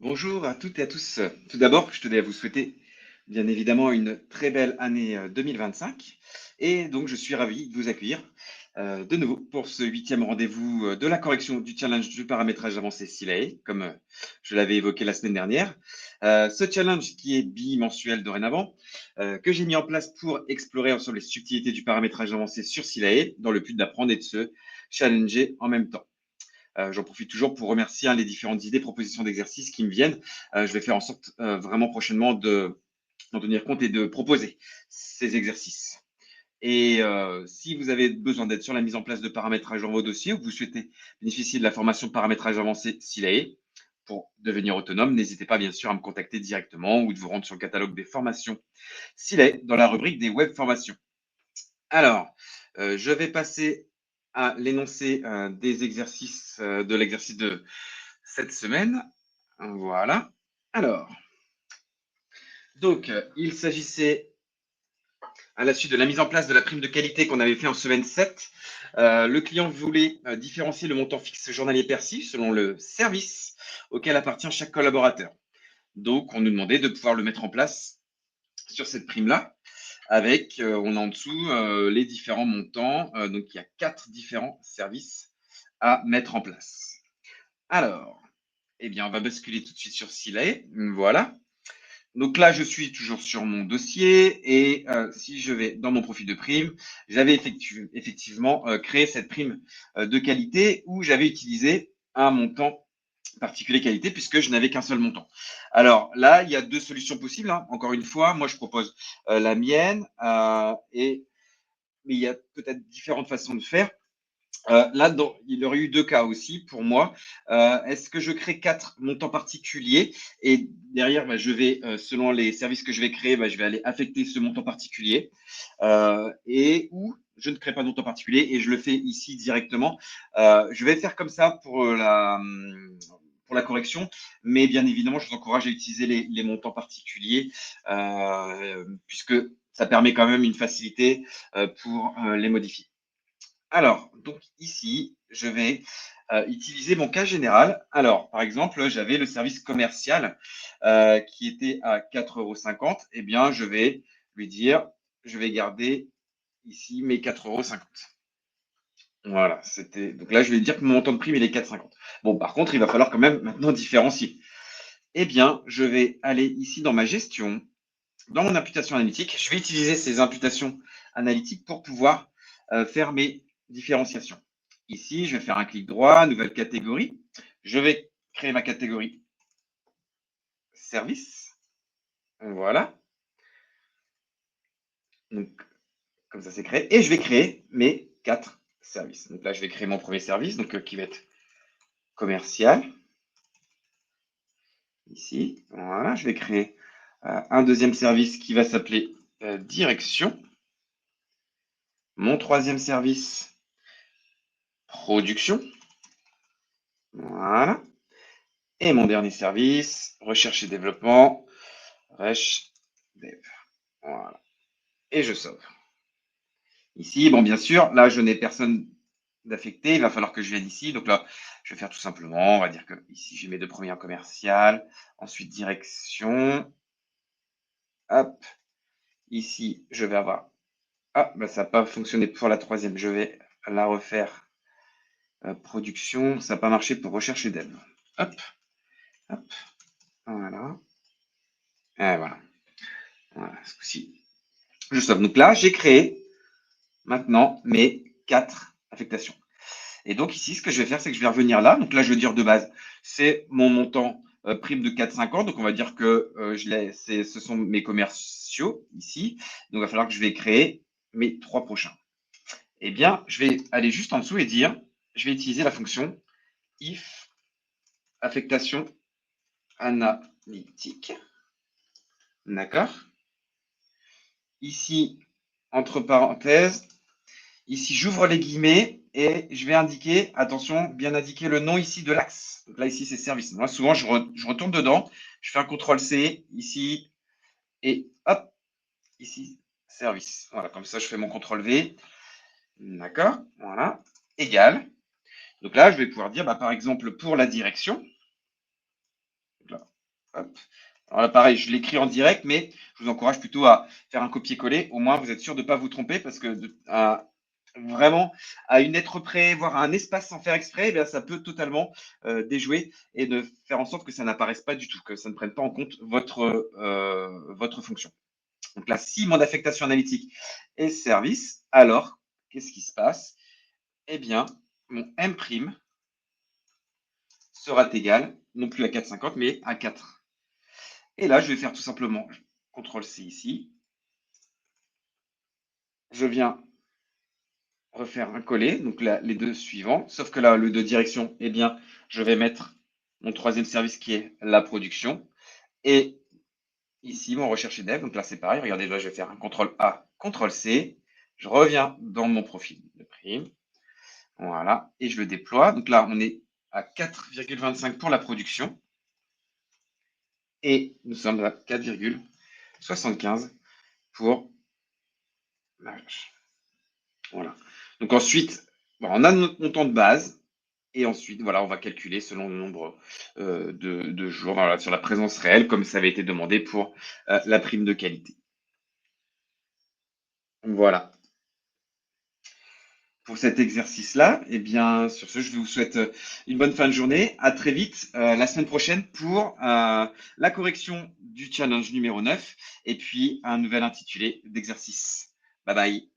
Bonjour à toutes et à tous. Tout d'abord, je tenais à vous souhaiter bien évidemment une très belle année 2025. Et donc, je suis ravi de vous accueillir de nouveau pour ce huitième rendez-vous de la correction du challenge du paramétrage avancé SILAE, comme je l'avais évoqué la semaine dernière. Ce challenge qui est bimensuel dorénavant, que j'ai mis en place pour explorer ensemble les subtilités du paramétrage avancé sur SILAE, dans le but d'apprendre et de se challenger en même temps. J'en profite toujours pour remercier les différentes idées, propositions d'exercices qui me viennent. Je vais faire en sorte vraiment prochainement d'en tenir compte et de proposer ces exercices. Et si vous avez besoin d'aide sur la mise en place de paramétrage dans vos dossiers ou que vous souhaitez bénéficier de la formation de paramétrage avancé SILAE pour devenir autonome, n'hésitez pas bien sûr à me contacter directement ou de vous rendre sur le catalogue des formations SILAE dans la rubrique des web formations. Alors, je vais passer à l'énoncé des exercices, de l'exercice de cette semaine. Voilà. Alors, donc, il s'agissait, à la suite de la mise en place de la prime de qualité qu'on avait fait en semaine 7, le client voulait différencier le montant fixe journalier perçu selon le service auquel appartient chaque collaborateur. Donc, on nous demandait de pouvoir le mettre en place sur cette prime-là, avec, on a en dessous les différents montants. Donc, il y a 4 différents services à mettre en place. Alors, eh bien, on va basculer tout de suite sur SILAE. Voilà. Donc là, je suis toujours sur mon dossier et si je vais dans mon profil de prime, j'avais effectivement créé cette prime de qualité où j'avais utilisé un montant particulier qualité puisque je n'avais qu'un seul montant. Alors là, il y a deux solutions possibles, hein. Encore une fois, moi, je propose la mienne mais il y a peut-être différentes façons de faire. Là, il y aurait eu deux cas aussi pour moi. Est-ce que je crée quatre montants particuliers et derrière, je vais, selon les services que je vais créer, je vais aller affecter ce montant particulier et ou je ne crée pas de montant particulier et je le fais ici directement. Je vais faire comme ça pour la correction, mais bien évidemment, je vous encourage à utiliser les montants particuliers puisque ça permet quand même une facilité pour les modifier. Alors, donc ici, je vais utiliser mon cas général. Alors, par exemple, j'avais le service commercial qui était à 4,50 €. Eh bien, je vais lui dire, je vais garder ici mes 4,50 €. Voilà, c'était. Donc là, je vais lui dire que mon montant de prime, il est 4,50 €. Bon, par contre, il va falloir quand même maintenant différencier. Eh bien, je vais aller ici dans ma gestion, dans mon imputation analytique. Je vais utiliser ces imputations analytiques pour pouvoir faire mes différenciations. Ici, je vais faire un clic droit, nouvelle catégorie. Je vais créer ma catégorie service. Voilà. Donc, comme ça, c'est créé. Et je vais créer mes quatre services. Donc là, je vais créer mon premier service, donc qui va être commercial. Ici, voilà. Je vais créer un deuxième service qui va s'appeler direction. Mon troisième service, production. Voilà. Et mon dernier service, recherche et développement, recherche dev. Voilà. Et je sauve. Ici, bon, bien sûr, là, je n'ai personne d'affecté. Il va falloir que je vienne ici. Donc là, je vais faire tout simplement, on va dire que ici, j'ai mes deux premiers en commercial. Ensuite, direction. Hop. Ici, je vais avoir. Ah, ça n'a pas fonctionné pour la troisième. Je vais la refaire. Production. Ça n'a pas marché pour recherche et dev. Hop. Hop. Voilà. Et voilà. Voilà, ce coup-ci. Je sauve. Donc là, j'ai créé maintenant mes quatre affectations. Et donc ici, ce que je vais faire, c'est que je vais revenir là. Donc là, je veux dire de base, c'est mon montant prime de 4,50. Donc on va dire que ce sont mes commerciaux ici. Donc il va falloir que je vais créer mes trois prochains. Eh bien, je vais aller juste en dessous et dire, je vais utiliser la fonction if affectation analytique. D'accord. Ici, entre parenthèses, ici, j'ouvre les guillemets et je vais indiquer, attention, bien indiquer le nom ici de l'axe. Donc là, ici, c'est service. Moi, souvent, je retourne dedans, je fais un CTRL-C ici et hop, ici, service. Voilà, comme ça, je fais mon CTRL-V. D'accord, voilà, égal. Donc là, je vais pouvoir dire, par exemple, pour la direction, là, Hop. Alors là, pareil, je l'écris en direct, mais je vous encourage plutôt à faire un copier-coller. Au moins, vous êtes sûr de ne pas vous tromper parce que vraiment, à une lettre près, voire à un espace sans faire exprès, eh bien, ça peut totalement déjouer et de faire en sorte que ça n'apparaisse pas du tout, que ça ne prenne pas en compte votre fonction. Donc là, si mon affectation analytique est service, alors qu'est-ce qui se passe? Eh bien, mon M' sera égal, non plus à 4,50, mais à 4. Et là, je vais faire tout simplement CTRL-C ici. Je viens refaire un coller, donc là, les deux suivants. Sauf que là, le de direction, eh bien, je vais mettre mon troisième service qui est la production. Et ici, mon recherche et dev. Donc là, c'est pareil. Regardez, là, je vais faire un CTRL-A, CTRL-C. Je reviens dans mon profil de prime. Voilà. Et je le déploie. Donc là, on est à 4,25 pour la production. Et nous sommes à 4,75 pour la recherche. Voilà. Donc ensuite, on a notre montant de base. Et ensuite, voilà, on va calculer selon le nombre de jours voilà, sur la présence réelle, comme ça avait été demandé pour la prime de qualité. Voilà. Pour cet exercice-là, eh bien, sur ce, je vous souhaite une bonne fin de journée. À très vite la semaine prochaine pour la correction du challenge numéro 9 et puis un nouvel intitulé d'exercice. Bye bye.